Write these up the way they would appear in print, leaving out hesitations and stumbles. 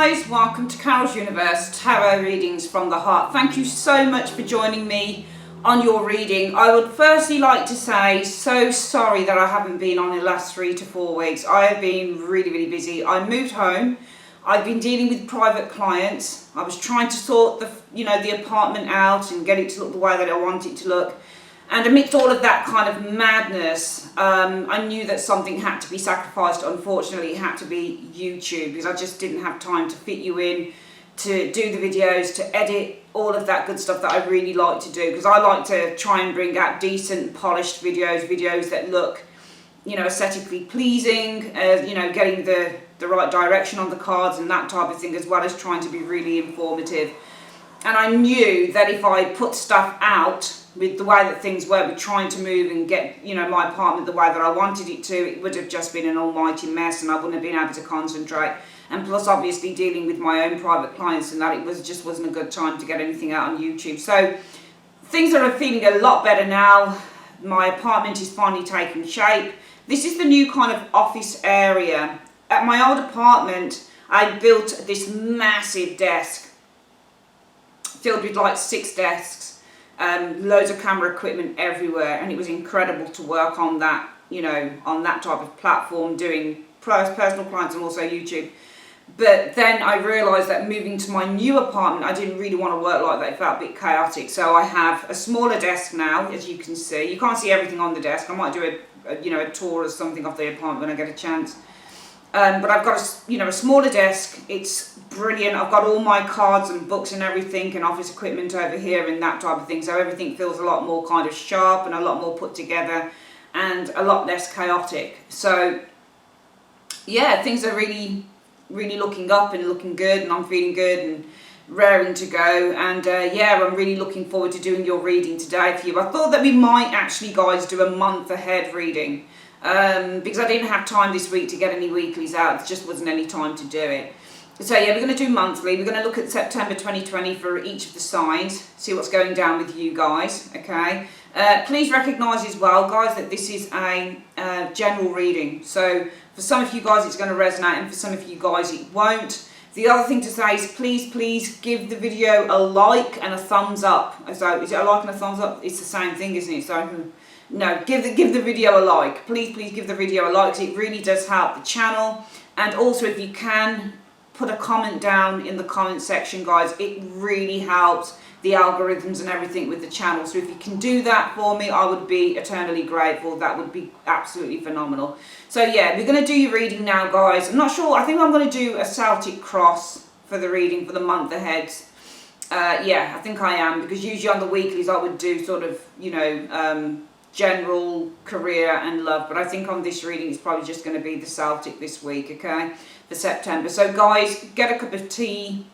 guys, welcome to Carol's Universe, Tarot Readings from the Heart. Thank you so much for joining me on your reading. I would firstly like to say so sorry that I haven't been on in the last 3 to 4 weeks. I have been really busy. I moved home. I've been dealing with private clients. I was trying to sort the apartment out and get it to look the way that I want it to look. And amidst all of that kind of madness, I knew that something had to be sacrificed. Unfortunately, it had to be YouTube, because I just didn't have time to fit you in, to do the videos, to edit, all of that good stuff that I really like to do. Because I like to try and bring out decent, polished videos that look, aesthetically pleasing, getting the right direction on the cards and that type of thing, as well as trying to be really informative. And I knew that if I put stuff out with the way that things were, with trying to move and get, my apartment the way that I wanted it to, it would have just been an almighty mess, and I wouldn't have been able to concentrate. And plus, obviously, dealing with my own private clients and that, just wasn't a good time to get anything out on YouTube. So things are feeling a lot better now. My apartment is finally taking shape. This is the new kind of office area. At my old apartment, I built this massive desk filled with like 6 desks, loads of camera equipment everywhere, and it was incredible to work on that, on that type of platform, doing personal clients and also YouTube. But then I realised that moving to my new apartment, I didn't really want to work like that. It felt a bit chaotic. So I have a smaller desk now, as you can see. You can't see everything on the desk. I might do a tour or something of the apartment when I get a chance. But I've got a smaller desk. It's brilliant. I've got all my cards and books and everything and office equipment over here and that type of thing. So everything feels a lot more kind of sharp and a lot more put together and a lot less chaotic. So yeah, things are really looking up and looking good, and I'm feeling good and raring to go. And yeah, I'm really looking forward to doing your reading today for you. I thought that we might actually, guys, do a month ahead reading. Because I didn't have time this week to get any weeklies out. There just wasn't any time to do it. So yeah, we're going to do monthly. We're going to look at September 2020 for each of the signs, see what's going down with you guys, okay? Please recognise as well, guys, that this is a general reading. So for some of you guys it's going to resonate, and for some of you guys it won't. The other thing to say is please give the video a like and a thumbs up. So is it a like and a thumbs up? It's the same thing, isn't it? So no, give the video a like. Please give the video a like, because it really does help the channel. And also, if you can, put a comment down in the comment section, guys. It really helps the algorithms and everything with the channel. So if you can do that for me, I would be eternally grateful. That would be absolutely phenomenal. So yeah, we're going to do your reading now, guys. I'm not sure. I think I'm going to do a Celtic Cross for the reading for the month ahead. Yeah, I think I am, because usually on the weeklies I would do sort of, general, career and love, but I think on this reading it's probably just going to be the Celtic this week, okay, for September. So guys, get a cup of tea,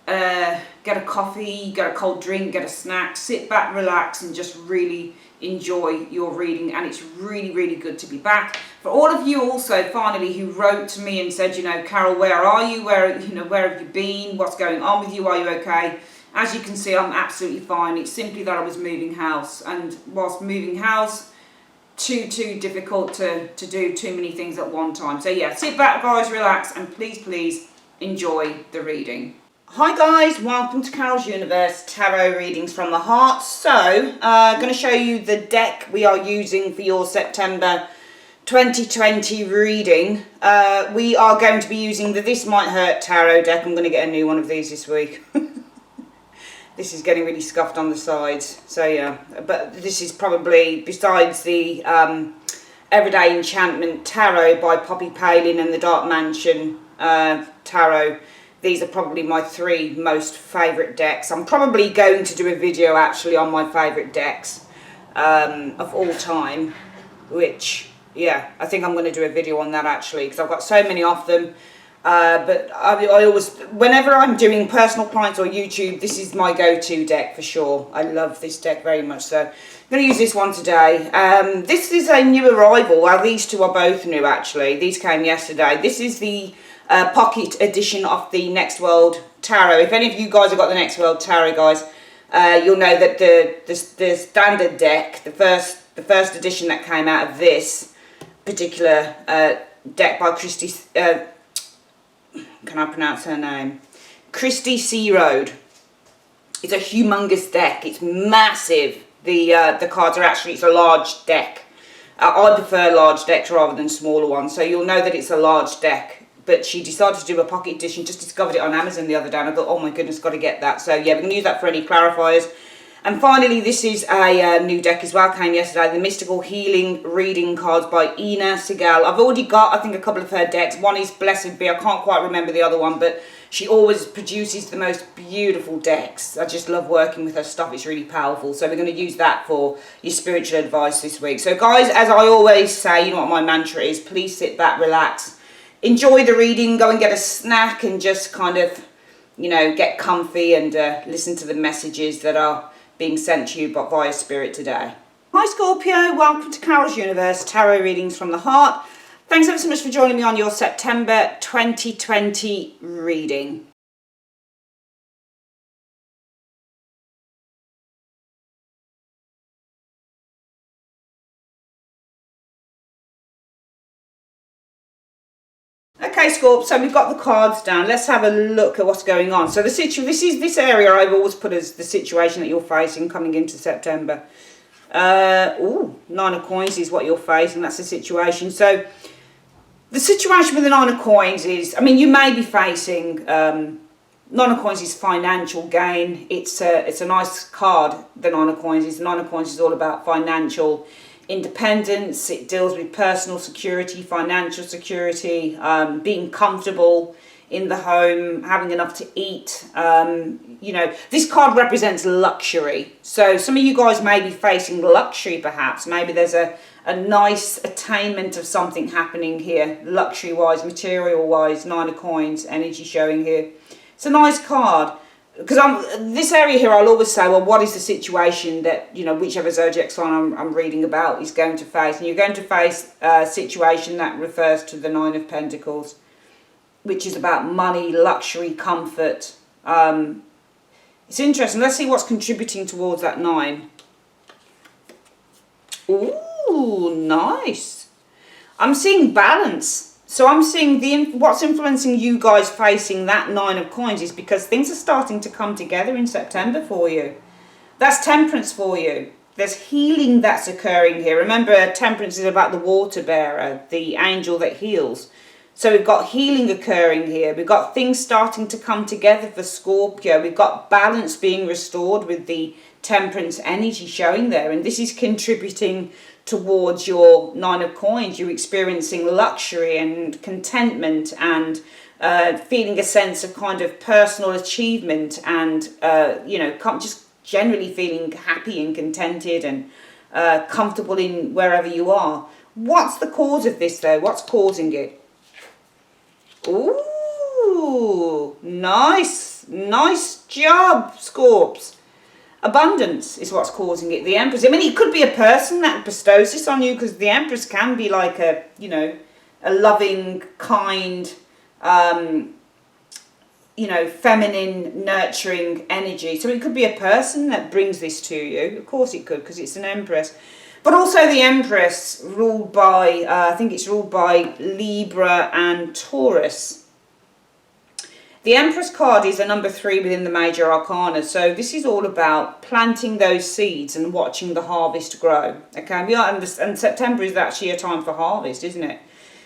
get a coffee, get a cold drink, get a snack, sit back, relax, and just really enjoy your reading. And it's really good to be back. For all of you also, finally, who wrote to me and said, Carol, where are you, where have you been, what's going on with you, are you okay? As you can see, I'm absolutely fine. It's simply that I was moving house, and whilst moving house, too difficult to do too many things at one time. So yeah, sit back, guys, relax, and please enjoy the reading. Hi guys, welcome to Carol's Universe, Tarot Readings from the Heart. So, I'm going to show you the deck we are using for your September 2020 reading. We are going to be using the This Might Hurt Tarot deck. I'm going to get a new one of these this week. This is getting really scuffed on the sides, so yeah. But this is probably, besides the Everyday Enchantment Tarot by Poppy Palin and the Dark Mansion Tarot, these are probably my 3 most favourite decks. I'm probably going to do a video actually on my favourite decks of all time, which, yeah, I think I'm going to do a video on that actually, because I've got so many of them. But I always, whenever I'm doing personal clients or YouTube, this is my go-to deck for sure. I love this deck very much, so I'm going to use this one today. This is a new arrival. Well, these 2 are both new actually. These came yesterday. This is the pocket edition of the Next World Tarot. If any of you guys have got the Next World Tarot, guys, you'll know that the standard deck, the first edition that came out of this particular deck by Christie, can I pronounce her name? Christie Sea Road. It's a humongous deck. It's massive. The cards are actually, it's a large deck. I prefer large decks rather than smaller ones, so you'll know that it's a large deck. But she decided to do a pocket edition, just discovered it on Amazon the other day, and I thought, oh my goodness, got to get that. So yeah, we're going to use that for any clarifiers. And finally, this is a new deck as well, came yesterday, the Mystical Healing Reading cards by Ina Segal. I've already got, I think, a couple of her decks. One is Blessed Be, I can't quite remember the other one, but she always produces the most beautiful decks. I just love working with her stuff, it's really powerful. So we're going to use that for your spiritual advice this week. So guys, as I always say, you know what my mantra is, please sit back, relax, enjoy the reading, go and get a snack and just kind of, you know, get comfy and listen to the messages that are being sent to you via Spirit today. Hi Scorpio, welcome to Carol's Universe, Tarot Readings from the Heart. Thanks ever so much for joining me on your September 2020 reading. Okay, Scorp, so we've got the cards down. Let's have a look at what's going on. So this area I've always put as the situation that you're facing coming into September. Nine of Coins is what you're facing. That's the situation. So the situation with the Nine of Coins is, I mean, you may be facing, Nine of Coins is financial gain. It's a nice card, the Nine of Coins. The Nine of Coins is all about financial independence. It deals with personal security, financial security, being comfortable in the home, having enough to eat. You know, this card represents luxury. So some of you guys may be facing luxury perhaps. Maybe there's a nice attainment of something happening here, luxury-wise, material-wise, Nine of Coins, energy showing here. It's a nice card. Because this area here, I'll always say, well, what is the situation that, you know, whichever zodiac sign I'm reading about is going to face? And you're going to face a situation that refers to the Nine of Pentacles, which is about money, luxury, comfort. It's interesting. Let's see what's contributing towards that 9. Ooh, nice. I'm seeing balance. So I'm seeing what's influencing you guys facing that 9 of Coins is because things are starting to come together in September for you. That's Temperance for you. There's healing that's occurring here. Remember, Temperance is about the water bearer, the angel that heals. So we've got healing occurring here. We've got things starting to come together for Scorpio. We've got balance being restored with the Temperance energy showing there. And this is contributing towards your 9 of Coins. You're experiencing luxury and contentment and feeling a sense of kind of personal achievement and, you know, just generally feeling happy and contented and comfortable in wherever you are. What's the cause of this though? What's causing it? Ooh, nice. Nice job, Scorps. Abundance is what's causing it. The Empress. I mean, it could be a person that bestows this on you because the Empress can be like a, you know, a loving, kind, you know, feminine, nurturing energy. So it could be a person that brings this to you. Of course it could because it's an Empress. But also the Empress ruled by, I think it's ruled by Libra and Taurus. The Empress card is a number 3 within the major arcana. So this is all about planting those seeds and watching the harvest grow. Okay, and September is actually a time for harvest, isn't it?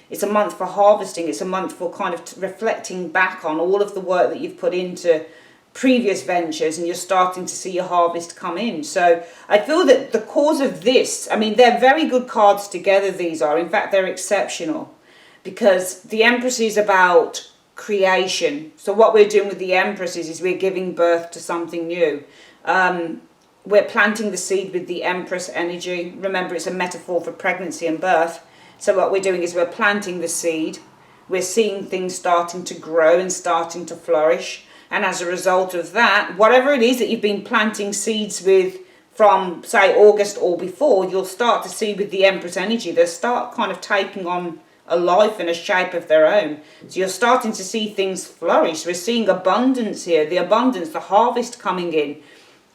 It's a month for harvesting. It's a month for kind of reflecting back on all of the work that you've put into previous ventures and you're starting to see your harvest come in. So I feel that the cause of this, I mean, they're very good cards together, these are. In fact, they're exceptional because the Empress is about creation. So what we're doing with the Empress is we're giving birth to something new. We're planting the seed with the Empress energy. Remember, it's a metaphor for pregnancy and birth. So what we're doing is we're planting the seed. We're seeing things starting to grow and starting to flourish. And as a result of that, whatever it is that you've been planting seeds with from, say, August or before, you'll start to see with the Empress energy, they'll start kind of taking on a life and a shape of their own. So you're starting to see things flourish. We're seeing abundance here, the abundance, the harvest coming in.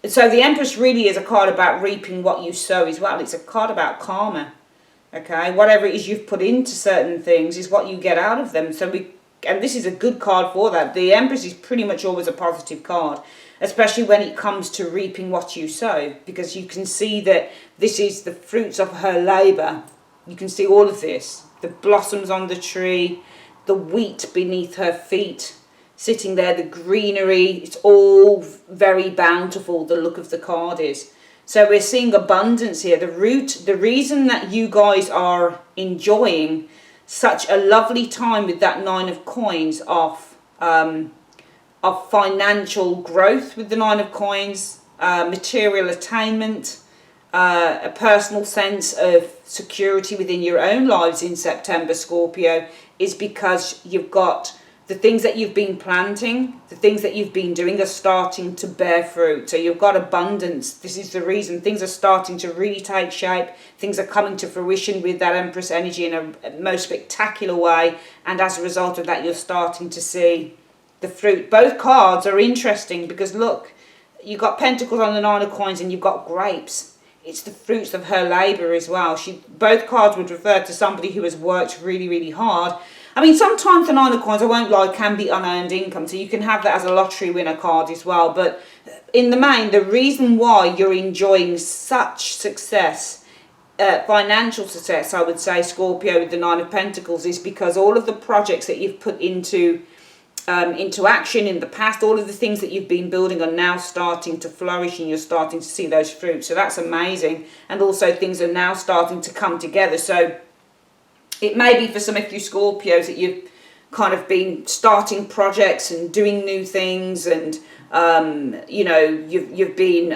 So the Empress really is a card about reaping what you sow as well. It's a card about karma. Okay, whatever it is you've put into certain things is what you get out of them. So and this is a good card for that. The Empress is pretty much always a positive card, especially when it comes to reaping what you sow, because you can see that this is the fruits of her labour. You can see all of this, the blossoms on the tree, the wheat beneath her feet, sitting there, the greenery. It's all very bountiful, the look of the card is. So we're seeing abundance here. The reason that you guys are enjoying such a lovely time with that 9 of coins of financial growth with the 9 of coins, material attainment, a personal sense of security within your own lives in September, Scorpio, is because you've got the things that you've been planting, the things that you've been doing are starting to bear fruit. So you've got abundance. This is the reason things are starting to really take shape. Things are coming to fruition with that Empress energy in a most spectacular way. And as a result of that, you're starting to see the fruit. Both cards are interesting because look, you've got Pentacles on the 9 of coins and you've got grapes. It's the fruits of her labour as well. Both cards would refer to somebody who has worked really, really hard. I mean, sometimes the 9 of coins, I won't lie, can be unearned income. So you can have that as a lottery winner card as well. But in the main, the reason why you're enjoying such success, financial success, I would say, Scorpio, with the 9 of Pentacles, is because all of the projects that you've put into action in the past, all of the things that you've been building are now starting to flourish and you're starting to see those fruits. So that's amazing. And also things are now starting to come together. So it may be for some of you Scorpios that you've kind of been starting projects and doing new things, and you know, you've been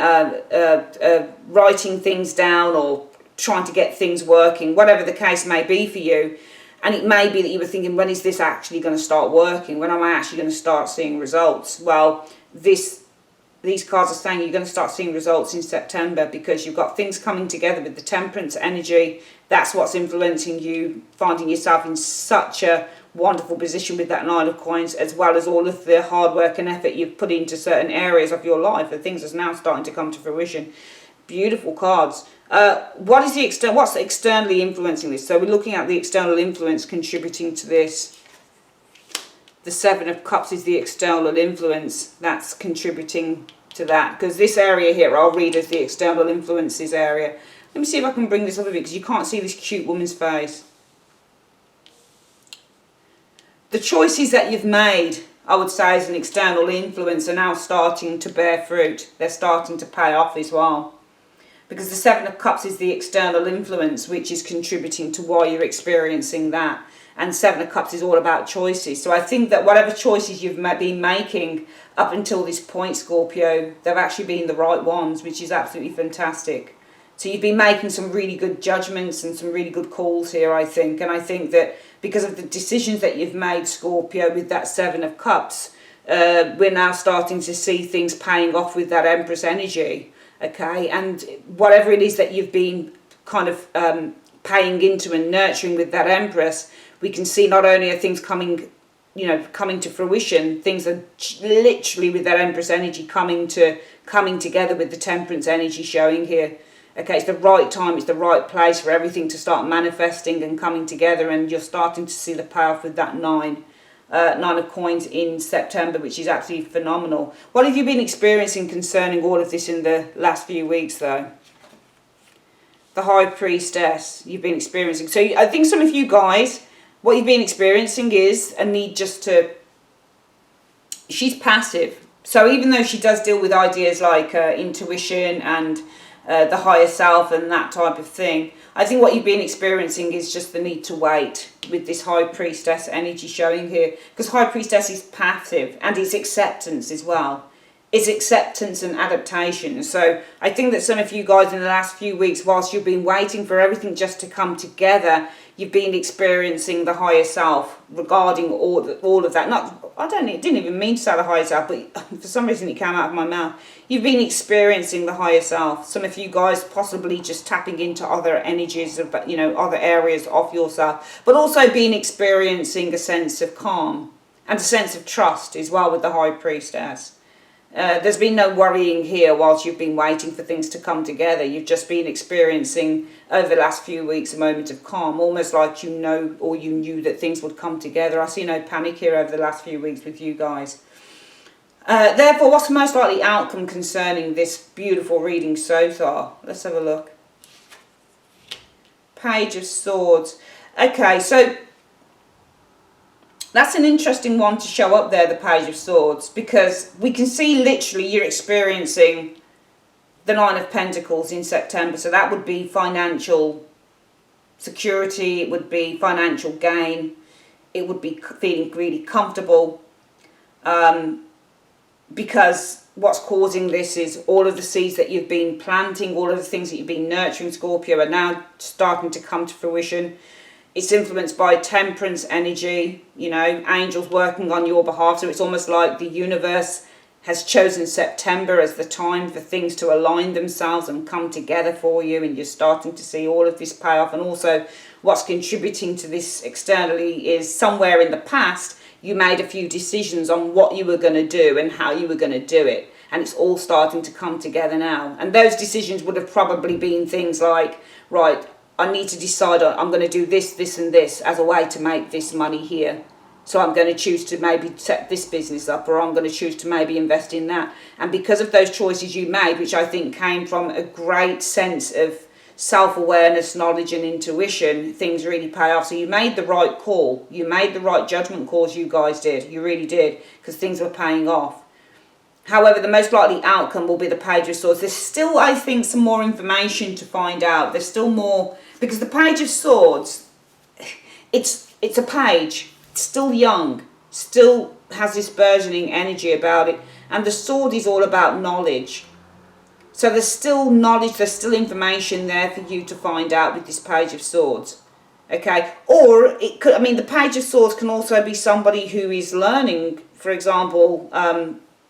writing things down or trying to get things working, whatever the case may be for you. And it may be that you were thinking, when is this actually going to start working? When am I actually going to start seeing results? Well, these cards are saying you're going to start seeing results in September, because you've got things coming together with the Temperance energy. That's what's influencing you, finding yourself in such a wonderful position with that 9 of coins, as well as all of the hard work and effort you've put into certain areas of your life. The things are now starting to come to fruition. Beautiful cards. What's externally influencing this? So we're looking at the external influence contributing to this. The 7 of Cups is the external influence that's contributing to that, because this area here I'll read as the external influences area. Let me see if I can bring this up a bit, because you can't see this cute woman's face. The choices that you've made, I would say, as an external influence, are now starting to bear fruit. They're starting to pay off as well, because the 7 of Cups is the external influence, which is contributing to why you're experiencing that. And 7 of Cups is all about choices. So I think that whatever choices you've been making up until this point, Scorpio, they've actually been the right ones, which is absolutely fantastic. So you've been making some really good judgments and some really good calls here, I think. And I think that because of the decisions that you've made, Scorpio, with that 7 of Cups, we're now starting to see things paying off with that Empress energy. Okay, and whatever it is that you've been kind of paying into and nurturing with that Empress, we can see not only are things coming to fruition, things are literally with that Empress energy coming together with the Temperance energy showing here. Okay, it's the right time, it's the right place for everything to start manifesting and coming together, and you're starting to see the payoff with that 9 of coins in September, which is absolutely phenomenal. What have you been experiencing concerning all of this in the last few weeks, though? The High Priestess you've been experiencing. So I think some of you guys, what you've been experiencing is a need just to... She's passive. So even though she does deal with ideas like intuition and the higher self and that type of thing, I think what you've been experiencing is just the need to wait with this High Priestess energy showing here. Because High Priestess is passive, and it's acceptance as well. It's acceptance and adaptation. So I think that some of you guys in the last few weeks, whilst you've been waiting for everything just to come together, you've been experiencing the higher self regarding all of that. Didn't even mean to say the higher self, but for some reason it came out of my mouth. You've been experiencing the higher self. Some of you guys possibly just tapping into other energies of, other areas of yourself, but also been experiencing a sense of calm and a sense of trust as well with the High Priestess. There's been no worrying here whilst you've been waiting for things to come together. You've just been experiencing over the last few weeks a moment of calm, almost like you know, or you knew that things would come together. I see no panic here over the last few weeks with you guys. Therefore, what's the most likely outcome concerning this beautiful reading so far? Let's have a look. Page of Swords. Okay, so that's an interesting one to show up there, the Page of Swords, because we can see literally you're experiencing the Nine of Pentacles in September. So that would be financial security, it would be financial gain, it would be feeling really comfortable. Because what's causing this is all of the seeds that you've been planting, all of the things that you've been nurturing, Scorpio, are now starting to come to fruition. It's influenced by temperance energy, you know, angels working on your behalf. So it's almost like the universe has chosen September as the time for things to align themselves and come together for you. And you're starting to see all of this pay off. And also what's contributing to this externally is somewhere in the past, you made a few decisions on what you were going to do and how you were going to do it. And it's all starting to come together now. And those decisions would have probably been things like, right, I need to decide I'm going to do this, this and this as a way to make this money here. So I'm going to choose to maybe set this business up, or I'm going to choose to maybe invest in that. And because of those choices you made, which I think came from a great sense of self-awareness, knowledge and intuition, things really pay off. So you made the right call. You made the right judgment calls, you guys did. You really did, because things were paying off. However, the most likely outcome will be the Page of Swords. There's still, I think, some more information to find out. There's still more, because the Page of Swords, it's a page. It's still young, still has this burgeoning energy about it. And the sword is all about knowledge. So there's still knowledge, there's still information there for you to find out with this Page of Swords. Okay, or it could, I mean, the Page of Swords can also be somebody who is learning, for example,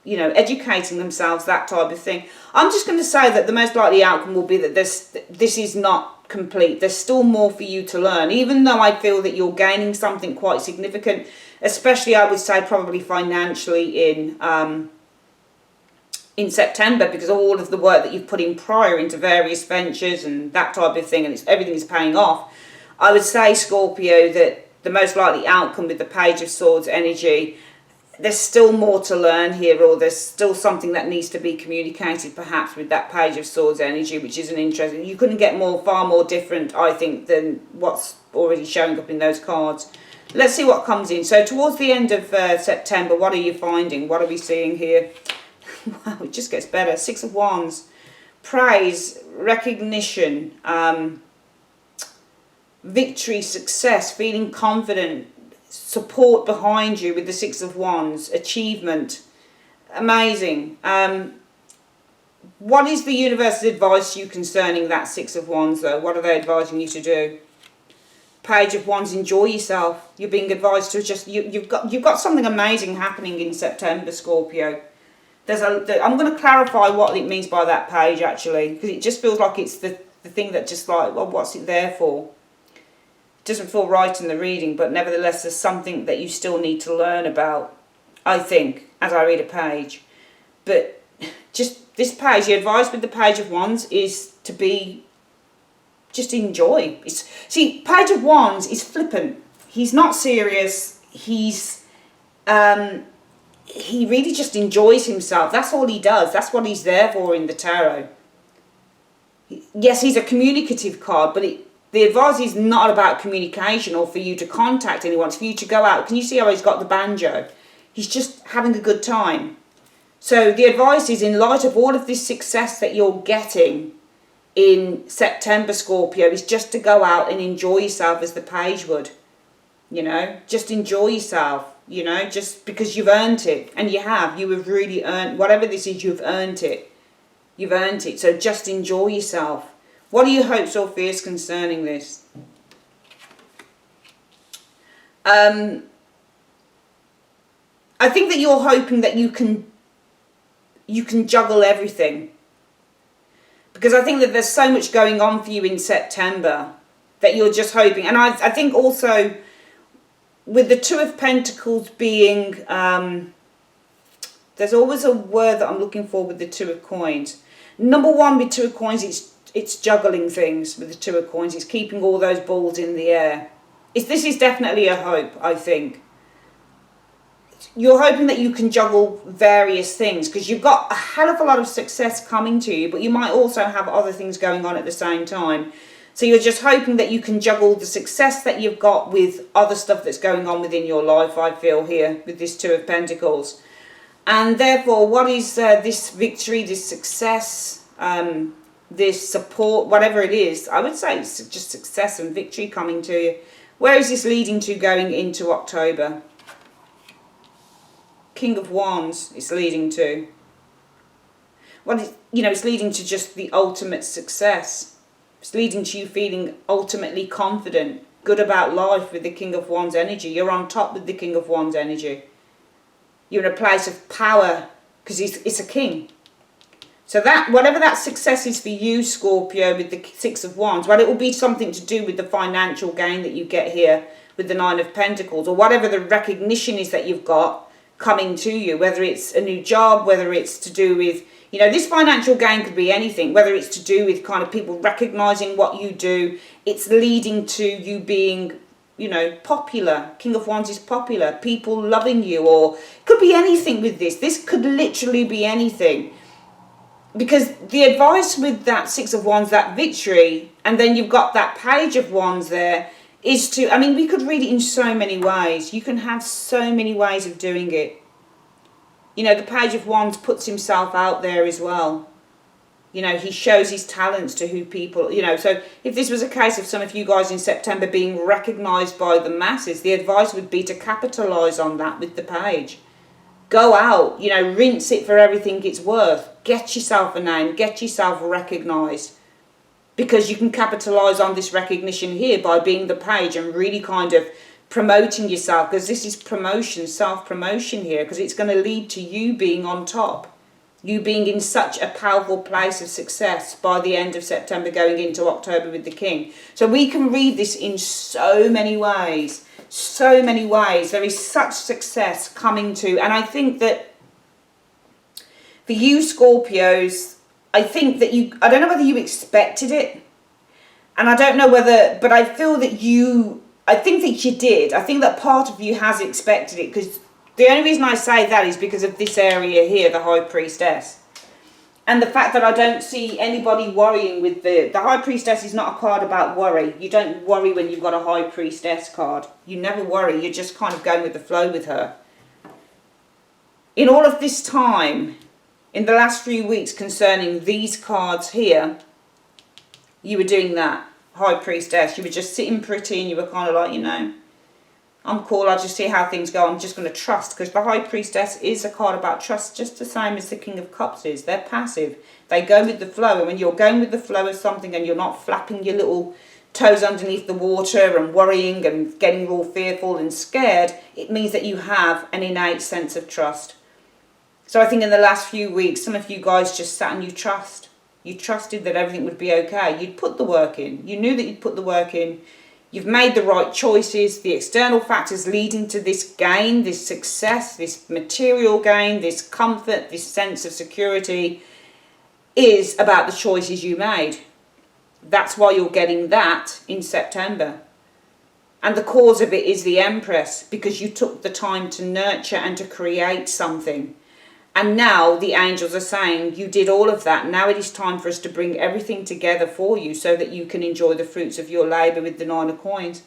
you know, educating themselves, that type of thing. I'm just going to say that the most likely outcome will be that this is not complete. There's still more for you to learn, even though I feel that you're gaining something quite significant, especially I would say probably financially in September, because all of the work that you've put in prior into various ventures and that type of thing, and everything is paying off. I would say, Scorpio, that the most likely outcome with the Page of Swords energy, there's still more to learn here, or there's still something that needs to be communicated perhaps with that Page of Swords energy, which is an interesting. You couldn't get far more different, I think, than what's already showing up in those cards. Let's see what comes in. So towards the end of September, what are you finding? What are we seeing here? Wow, it just gets better. Six of Wands, praise, recognition, victory, success, feeling confident, support behind you with the Six of Wands, achievement, amazing. What is the universe's advice to you concerning that Six of Wands though? What are they advising you to do? Page of Wands, enjoy yourself. You're being advised to just, you've got something amazing happening in September, Scorpio. I'm going to clarify what it means by that page actually, because it just feels like it's the thing that just like, well, what's it there for? It doesn't feel right in the reading, but nevertheless there's something that you still need to learn about, I think, as I read a page. But just this page, the advice with the Page of Wands is to be, just enjoy. See, Page of Wands is flippant. He's not serious. He really just enjoys himself. That's all he does. That's what he's there for in the tarot. Yes, he's a communicative card, but the advice is not about communication or for you to contact anyone. It's for you to go out. Can you see how he's got the banjo? He's just having a good time. So the advice is, in light of all of this success that you're getting in September, Scorpio, is just to go out and enjoy yourself as the page would. You know, just enjoy yourself. You know, just because you've earned it, and you have really earned whatever this is. You've earned it. You've earned it. So just enjoy yourself. What are your hopes or fears concerning this? I think that you're hoping that you can juggle everything, because I think that there's so much going on for you in September that you're just hoping. And I think also, with the Two of Pentacles being There's always a word that I'm looking for with the Two of Coins. Number one with Two of Coins, it's juggling things with the Two of Coins. It's keeping all those balls in the air. This is definitely a hope, I think. You're hoping that you can juggle various things because you've got a hell of a lot of success coming to you, but you might also have other things going on at the same time. So you're just hoping that you can juggle the success that you've got with other stuff that's going on within your life, I feel here, with this Two of Pentacles. And therefore, what is this victory, this success, this support, whatever it is? I would say it's just success and victory coming to you. Where is this leading to going into October? King of Wands it's leading to. Well, it's leading to just the ultimate success. It's leading to you feeling ultimately confident, good about life with the King of Wands energy. You're on top with the King of Wands energy. You're in a place of power because it's a king. So that, whatever that success is for you, Scorpio, with the Six of Wands, well, it will be something to do with the financial gain that you get here with the Nine of Pentacles, or whatever the recognition is that you've got coming to you, whether it's a new job, whether it's to do with, this financial gain could be anything, whether it's to do with kind of people recognizing what you do. It's leading to you being, popular. King of Wands is popular, people loving you, or it could be anything with this. This could literally be anything. Because the advice with that Six of Wands, that victory, and then you've got that Page of Wands there, is to, we could read it in so many ways. You can have so many ways of doing it. The Page of Wands puts himself out there as well. He shows his talents to who people, so if this was a case of some of you guys in September being recognised by the masses, the advice would be to capitalise on that with the Page. Go out, rinse it for everything it's worth. Get yourself a name, get yourself recognised. Because you can capitalise on this recognition here by being the Page and really kind of promoting yourself. Because this is promotion, self-promotion here. Because it's going to lead to you being on top. You being in such a powerful place of success by the end of September going into October with the King. So we can read this in so many ways. So many ways. There is such success coming to. And I think that for you Scorpios, I think that I don't know whether you expected it. And I don't know whether, but I feel that I think that you did. I think that part of you has expected it. Because the only reason I say that is because of this area here, the High Priestess. And the fact that I don't see anybody worrying with the High Priestess is not a card about worry. You don't worry when you've got a High Priestess card. You never worry. You're just kind of going with the flow with her. In all of this time, in the last few weeks concerning these cards here, you were doing that. High Priestess. You were just sitting pretty and you were kind of like, I'm cool, I'll just see how things go. I'm just going to trust, because the High Priestess is a card about trust, just the same as the King of Cups is. They're passive. They go with the flow, and when you're going with the flow of something and you're not flapping your little toes underneath the water and worrying and getting all fearful and scared, it means that you have an innate sense of trust. So I think in the last few weeks, some of you guys just sat and you trust. You trusted that everything would be okay. You'd put the work in. You knew that you'd put the work in. You've made the right choices. The external factors leading to this gain, this success, this material gain, this comfort, this sense of security is about the choices you made. That's why you're getting that in September. And the cause of it is the Empress, because you took the time to nurture and to create something. And now the angels are saying you did all of that. Now it is time for us to bring everything together for you so that you can enjoy the fruits of your labour with the Nine of Coins.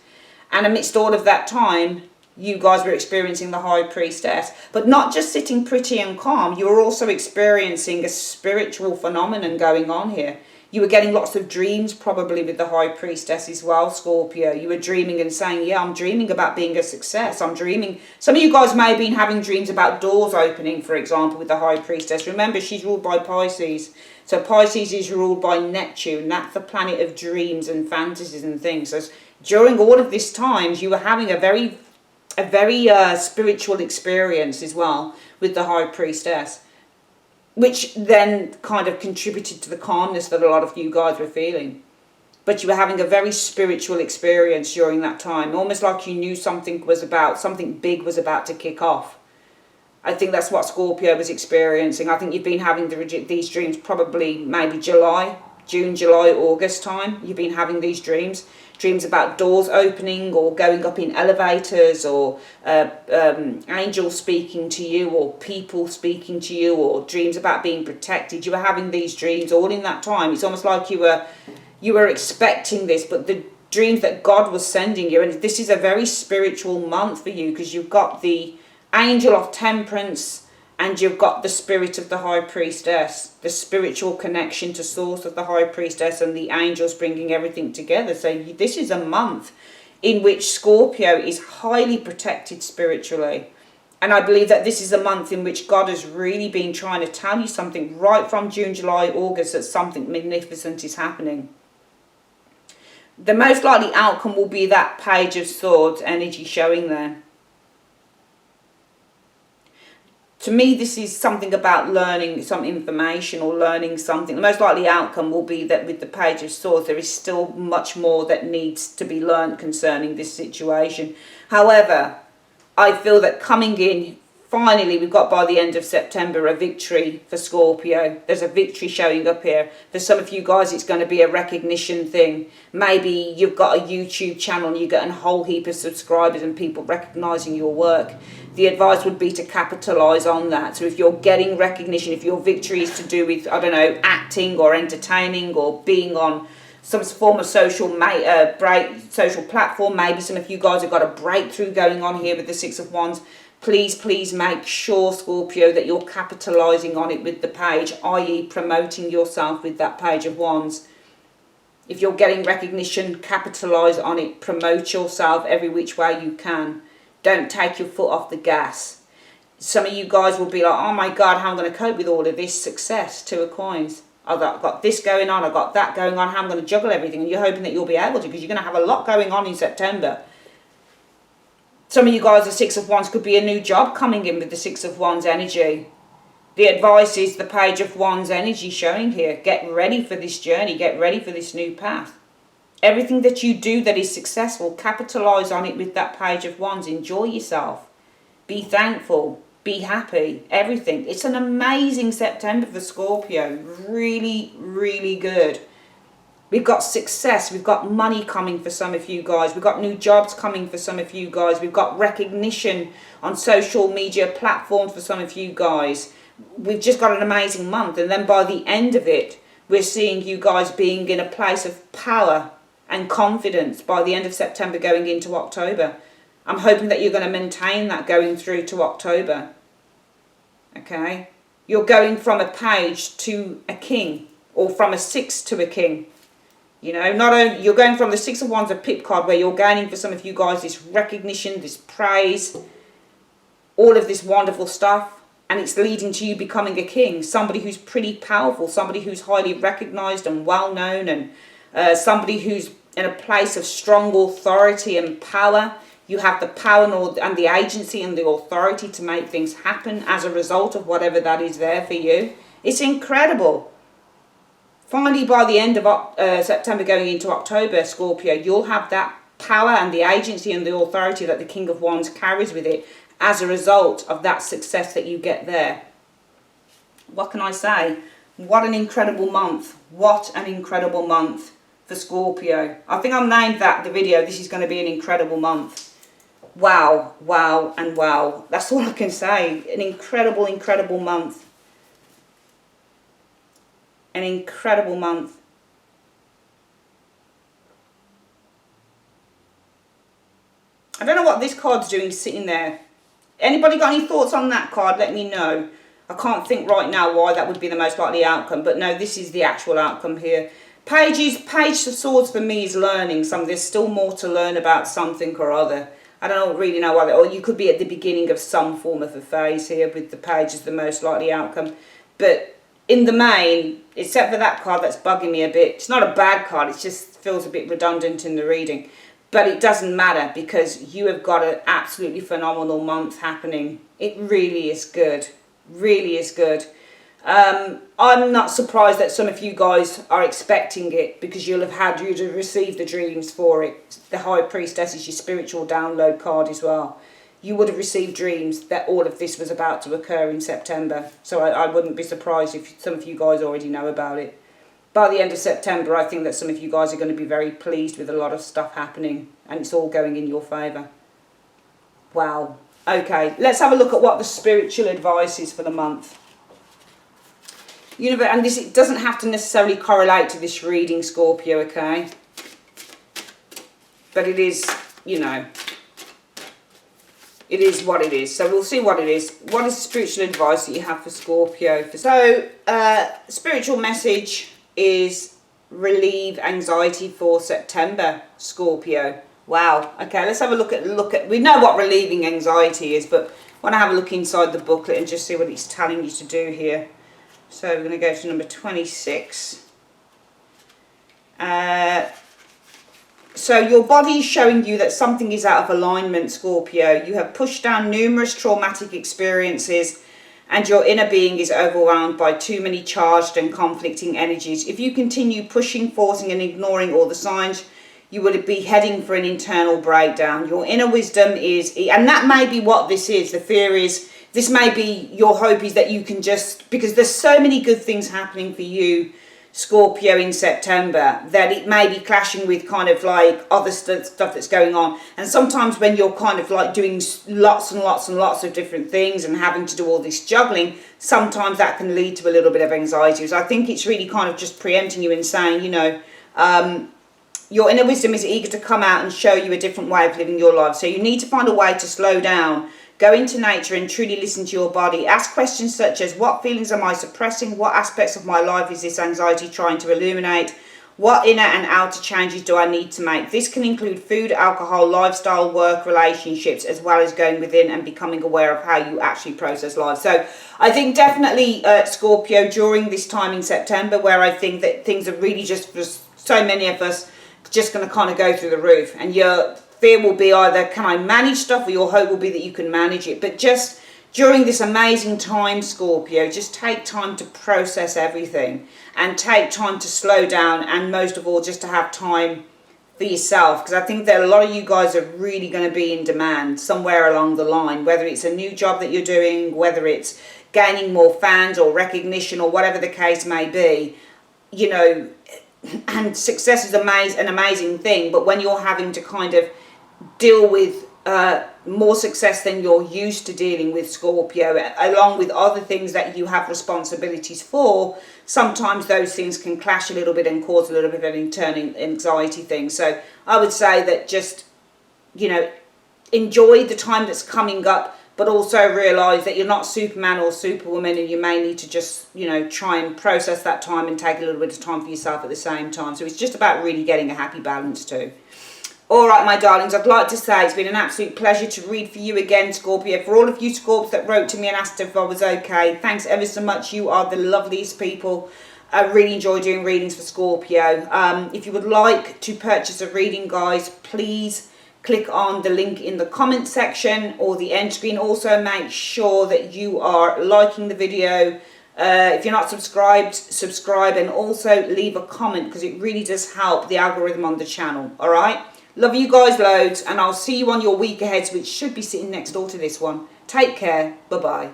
And amidst all of that time, you guys were experiencing the High Priestess. But not just sitting pretty and calm, you were also experiencing a spiritual phenomenon going on here. You were getting lots of dreams probably with the High Priestess as well, Scorpio. You were dreaming and saying, yeah, I'm dreaming about being a success. I'm dreaming. Some of you guys may have been having dreams about doors opening, for example, with the High Priestess. Remember, she's ruled by Pisces. So Pisces is ruled by Neptune. That's the planet of dreams and fantasies and things. So during all of this time, you were having a very spiritual experience as well with the High Priestess, which then kind of contributed to the calmness that a lot of you guys were feeling. But you were having a very spiritual experience during that time, almost like you knew something big was about to kick off. I think that's what Scorpio was experiencing. I think you've been having these dreams probably maybe June, July, August time. You've been having these dreams about doors opening or going up in elevators, or angels speaking to you, or people speaking to you, or dreams about being protected. You were having these dreams all in that time. It's almost like you were expecting this, but the dreams that God was sending you, and this is a very spiritual month for you, because you've got the angel of temperance and you've got the spirit of the high priestess, the spiritual connection to source of the high priestess, and the angels bringing everything together. So this is a month in which Scorpio is highly protected spiritually. And I believe that this is a month in which God has really been trying to tell you something right from June, July, August, that something magnificent is happening. The most likely outcome will be that Page of Swords energy showing there. To me, this is something about learning some information or learning something. The most likely outcome will be that with the Page of Swords, there is still much more that needs to be learned concerning this situation. However, I feel that coming in, finally, we've got by the end of September a victory for Scorpio. There's a victory showing up here. For some of you guys, it's going to be a recognition thing. Maybe you've got a YouTube channel and you get a whole heap of subscribers and people recognizing your work. The advice would be to capitalize on that. So if you're getting recognition, if your victory is to do with, I don't know, acting or entertaining or being on some form of social platform, maybe some of you guys have got a breakthrough going on here with the Six of Wands. Please make sure, Scorpio, that you're capitalizing on it with the page, i.e. promoting yourself with that Page of Wands. If you're getting recognition, capitalize on it, promote yourself every which way you can. Don't take your foot off the gas. Some of you guys will be like, oh my God, how am I going to cope with all of this success? Two of Coins. I've got this going on, I've got that going on, how am I going to juggle everything? And you're hoping that you'll be able to, because you're going to have a lot going on in September. Some of you guys, the Six of Wands, could be a new job coming in with the Six of Wands energy. The advice is the Page of Wands energy showing here. Get ready for this journey. Get ready for this new path. Everything that you do that is successful, capitalize on it with that Page of Wands. Enjoy yourself. Be thankful. Be happy. Everything. It's an amazing September for Scorpio. Really, really good. We've got success. We've got money coming for some of you guys. We've got new jobs coming for some of you guys. We've got recognition on social media platforms for some of you guys. We've just got an amazing month. And then by the end of it, we're seeing you guys being in a place of power and confidence by the end of September going into October. I'm hoping that you're going to maintain that going through to October. Okay? You're going from a page to a king, or from a six to a king. You know, not only you're going from the Six of Wands, a pip card, where you're gaining for some of you guys this recognition, this praise, all of this wonderful stuff, and it's leading to you becoming a king, somebody who's pretty powerful, somebody who's highly recognized and well known, and somebody who's in a place of strong authority and power. You have the power and the agency and the authority to make things happen as a result of whatever that is there for you. It's incredible. Finally, by the end of September going into October, Scorpio, you'll have that power and the agency and the authority that the King of Wands carries with it as a result of that success that you get there. What can I say? What an incredible month. What an incredible month for Scorpio. I think I've named the video. This is going to be an incredible month. Wow, wow, and wow. That's all I can say. An incredible, incredible month. An incredible month. I don't know what this card's doing sitting there. Anybody got any thoughts on that card? Let me know. I can't think right now why that would be the most likely outcome, but no, this is the actual outcome here. Page of Swords for me is learning something. There's still more to learn about something or other. I don't really know why, or you could be at the beginning of some form of a phase here with the Page as the most likely outcome. But in the main, except for that card that's bugging me a bit, it's not a bad card, it just feels a bit redundant in the reading. But it doesn't matter, because you have got an absolutely phenomenal month happening. It really is good. Really is good. I'm not surprised that some of you guys are expecting it, because you'll have received the dreams for it. The High Priestess is your spiritual download card as well. you would have received dreams that all of this was about to occur in September. So I wouldn't be surprised if some of you guys already know about it. By the end of September, I think that some of you guys are going to be very pleased with a lot of stuff happening, and it's all going in your favour. Wow. Okay, let's have a look at what the spiritual advice is for the month. And this, it doesn't have to necessarily correlate to this reading, Scorpio, okay? But it is, it is what it is. So we'll see what it is. What is the spiritual advice that you have for Scorpio? So, spiritual message is relieve anxiety for September, Scorpio. Wow. Okay, let's have a look at. We know what relieving anxiety is, but I want to have a look inside the booklet and just see what it's telling you to do here. So we're going to go to number 26. So your body is showing you that something is out of alignment, Scorpio. You have pushed down numerous traumatic experiences, and your inner being is overwhelmed by too many charged and conflicting energies. If you continue pushing, forcing, and ignoring all the signs, you would be heading for an internal breakdown. Your inner wisdom is, and that may be what this is. The fear is, this may be your hope is that you can just, because there's so many good things happening for you, Scorpio, in September, that it may be clashing with kind of like other stuff that's going on. And sometimes when you're kind of like doing lots and lots and lots of different things and having to do all this juggling, sometimes that can lead to a little bit of anxiety. So I think it's really kind of just preempting you and saying, your inner wisdom is eager to come out and show you a different way of living your life. So you need to find a way to slow down, go into nature and truly listen to your body. Ask questions such as, what feelings am I suppressing? What aspects of my life is this anxiety trying to illuminate? What inner and outer changes do I need to make? This can include food, alcohol, lifestyle, work, relationships, as well as going within and becoming aware of how you actually process life. So I think definitely, Scorpio, during this time in September, where I think that things are really just, for so many of us, just going to kind of go through the roof, and your fear will be either, can I manage stuff, or your hope will be that you can manage it. But just during this amazing time, Scorpio, just take time to process everything and take time to slow down, and most of all just to have time for yourself, because I think that a lot of you guys are really going to be in demand somewhere along the line, whether it's a new job that you're doing, whether it's gaining more fans or recognition or whatever the case may be, and success is an amazing thing, but when you're having to kind of deal with more success than you're used to dealing with, Scorpio, along with other things that you have responsibilities for, sometimes those things can clash a little bit and cause a little bit of an internal anxiety thing. So I would say that just, enjoy the time that's coming up, but also realise that you're not Superman or Superwoman, and you may need to just, try and process that time and take a little bit of time for yourself at the same time. So it's just about really getting a happy balance too. All right, my darlings, I'd like to say it's been an absolute pleasure to read for you again, Scorpio. For all of you Scorps that wrote to me and asked if I was okay, thanks ever so much. You are the loveliest people. I really enjoy doing readings for Scorpio. If you would like to purchase a reading, guys, please click on the link in the comment section or the end screen. Also, make sure that you are liking the video. If you're not subscribed, subscribe, and also leave a comment, because it really does help the algorithm on the channel. All right? Love you guys loads, and I'll see you on your week ahead, which should be sitting next door to this one. Take care. Bye-bye.